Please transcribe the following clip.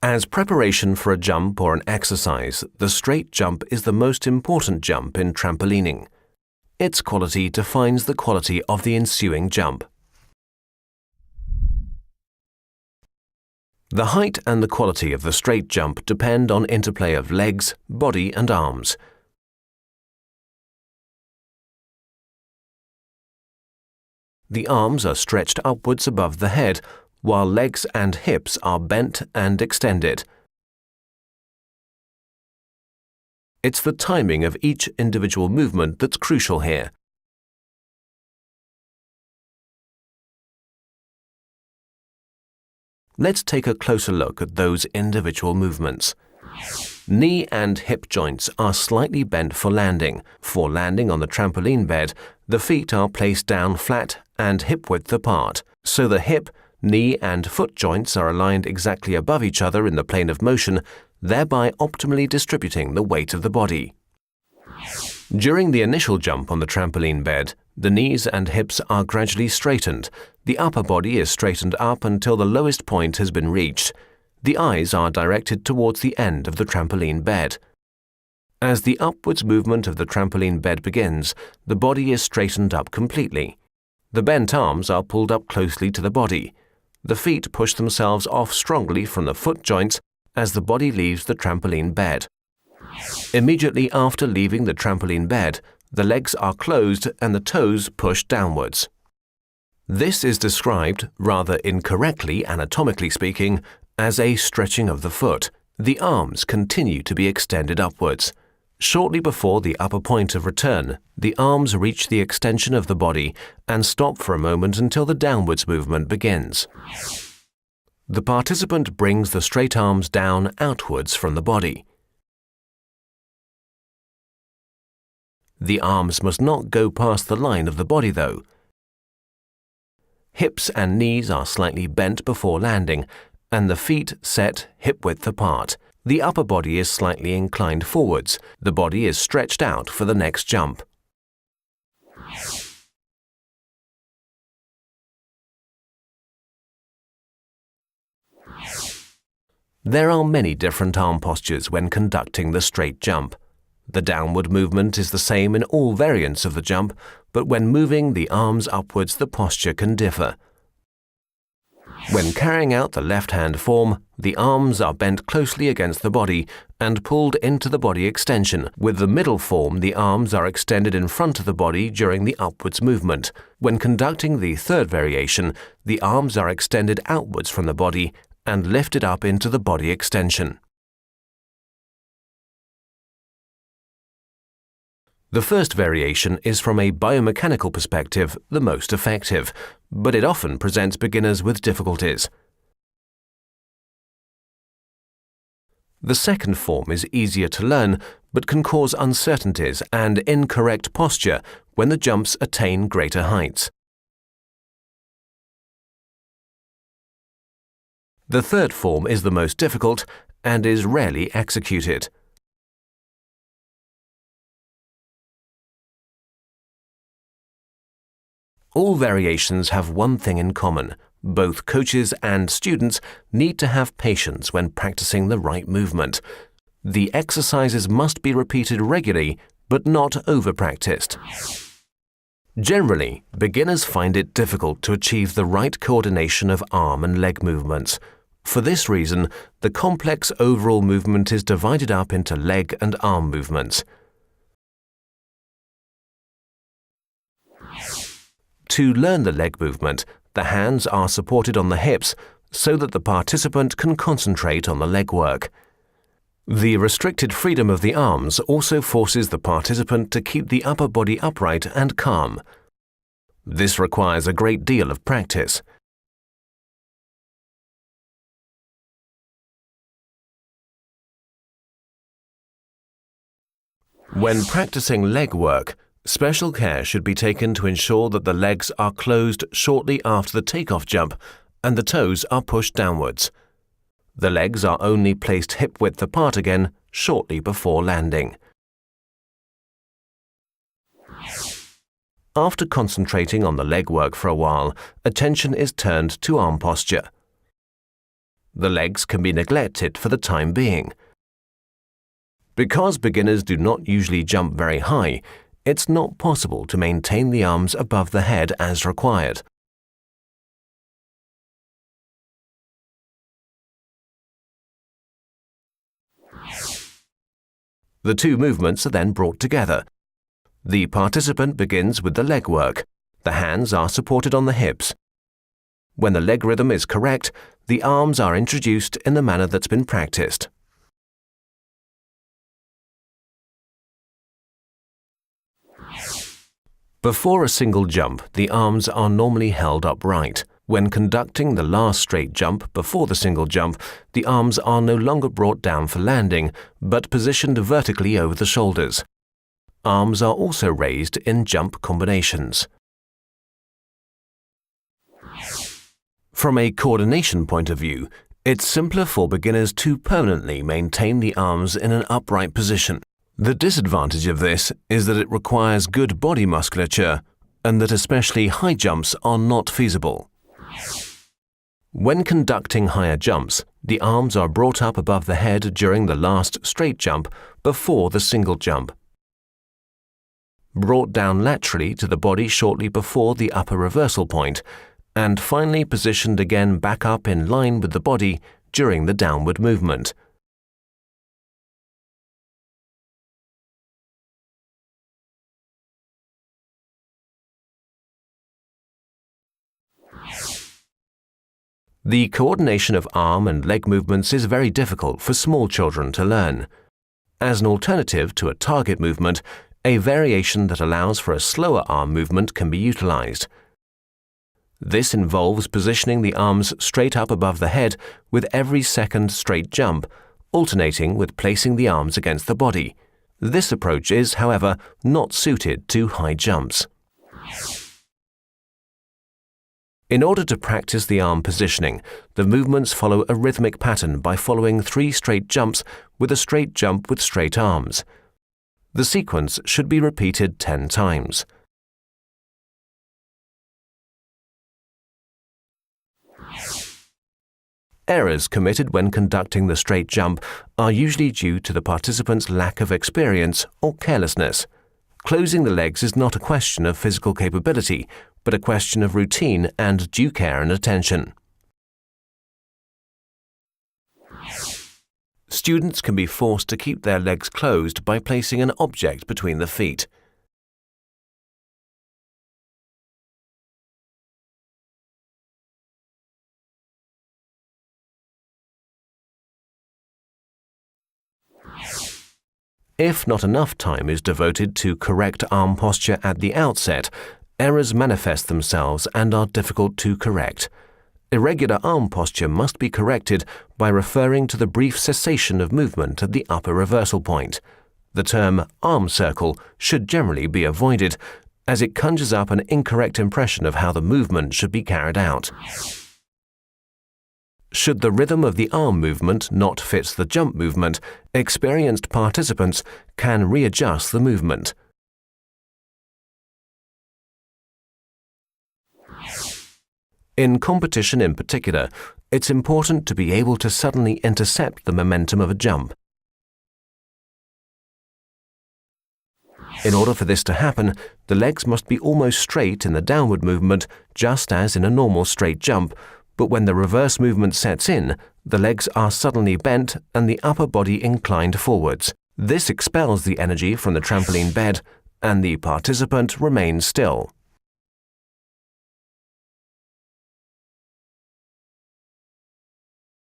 As preparation for a jump or an exercise, the straight jump is the most important jump in trampolining. Its quality defines the quality of the ensuing jump. The height and the quality of the straight jump depend on interplay of legs, body and arms. The arms are stretched upwards above the head, while legs and hips are bent and extended. It's the timing of each individual movement that's crucial here. Let's take a closer look at those individual movements. Knee and hip joints are slightly bent for landing. For landing on the trampoline bed, the feet are placed down flat and hip-width apart, so the hip, knee and foot joints are aligned exactly above each other in the plane of motion, thereby optimally distributing the weight of the body. During the initial jump on the trampoline bed, the knees and hips are gradually straightened. The upper body is straightened up until the lowest point has been reached. The eyes are directed towards the end of the trampoline bed. As the upwards movement of the trampoline bed begins, the body is straightened up completely. The bent arms are pulled up closely to the body. The feet push themselves off strongly from the foot joints as the body leaves the trampoline bed. Immediately after leaving the trampoline bed, the legs are closed and the toes pushed downwards. This is described, rather incorrectly anatomically speaking, as a stretching of the foot. The arms continue to be extended upwards. Shortly before the upper point of return, the arms reach the extension of the body and stop for a moment until the downwards movement begins. The participant brings the straight arms down outwards from the body. The arms must not go past the line of the body though. Hips and knees are slightly bent before landing, and the feet set hip-width apart. The upper body is slightly inclined forwards. The body is stretched out for the next jump. There are many different arm postures when conducting the straight jump. The downward movement is the same in all variants of the jump, but when moving the arms upwards, the posture can differ. When carrying out the left-hand form, the arms are bent closely against the body and pulled into the body extension. With the middle form, the arms are extended in front of the body during the upwards movement. When conducting the third variation, the arms are extended outwards from the body and lifted up into the body extension. The first variation is from a biomechanical perspective the most effective, but it often presents beginners with difficulties. The second form is easier to learn, but can cause uncertainties and incorrect posture when the jumps attain greater heights. The third form is the most difficult and is rarely executed. All variations have one thing in common. Both coaches and students need to have patience when practicing the right movement. The exercises must be repeated regularly, but not over-practiced. Generally, beginners find it difficult to achieve the right coordination of arm and leg movements. For this reason, the complex overall movement is divided up into leg and arm movements. To learn the leg movement, the hands are supported on the hips so that the participant can concentrate on the leg work. The restricted freedom of the arms also forces the participant to keep the upper body upright and calm. This requires a great deal of practice. When practicing leg work, special care should be taken to ensure that the legs are closed shortly after the takeoff jump and the toes are pushed downwards. The legs are only placed hip-width apart again shortly before landing. After concentrating on the leg work for a while, attention is turned to arm posture. The legs can be neglected for the time being. Because beginners do not usually jump very high, it's not possible to maintain the arms above the head as required. The two movements are then brought together. The participant begins with the leg work. The hands are supported on the hips. When the leg rhythm is correct, the arms are introduced in the manner that's been practiced. Before a single jump, the arms are normally held upright. When conducting the last straight jump before the single jump, the arms are no longer brought down for landing, but positioned vertically over the shoulders. Arms are also raised in jump combinations. From a coordination point of view, it's simpler for beginners to permanently maintain the arms in an upright position. The disadvantage of this is that it requires good body musculature and that especially high jumps are not feasible. When conducting higher jumps, the arms are brought up above the head during the last straight jump before the single jump. Brought down laterally to the body shortly before the upper reversal point, and finally positioned again back up in line with the body during the downward movement. The coordination of arm and leg movements is very difficult for small children to learn. As an alternative to a target movement, a variation that allows for a slower arm movement can be utilized. This involves positioning the arms straight up above the head with every second straight jump, alternating with placing the arms against the body. This approach is, however, not suited to high jumps. In order to practice the arm positioning, the movements follow a rhythmic pattern by following 3 straight jumps with a straight jump with straight arms. The sequence should be repeated 10 times. Errors committed when conducting the straight jump are usually due to the participant's lack of experience or carelessness. Closing the legs is not a question of physical capability, but a question of routine and due care and attention. Students can be forced to keep their legs closed by placing an object between the feet. If not enough time is devoted to correct arm posture at the outset, errors manifest themselves and are difficult to correct. Irregular arm posture must be corrected by referring to the brief cessation of movement at the upper reversal point. The term arm circle should generally be avoided, as it conjures up an incorrect impression of how the movement should be carried out. Should the rhythm of the arm movement not fit the jump movement, experienced participants can readjust the movement. In competition in particular, it's important to be able to suddenly intercept the momentum of a jump. In order for this to happen, the legs must be almost straight in the downward movement, just as in a normal straight jump, but when the reverse movement sets in, the legs are suddenly bent and the upper body inclined forwards. This expels the energy from the trampoline bed, and the participant remains still.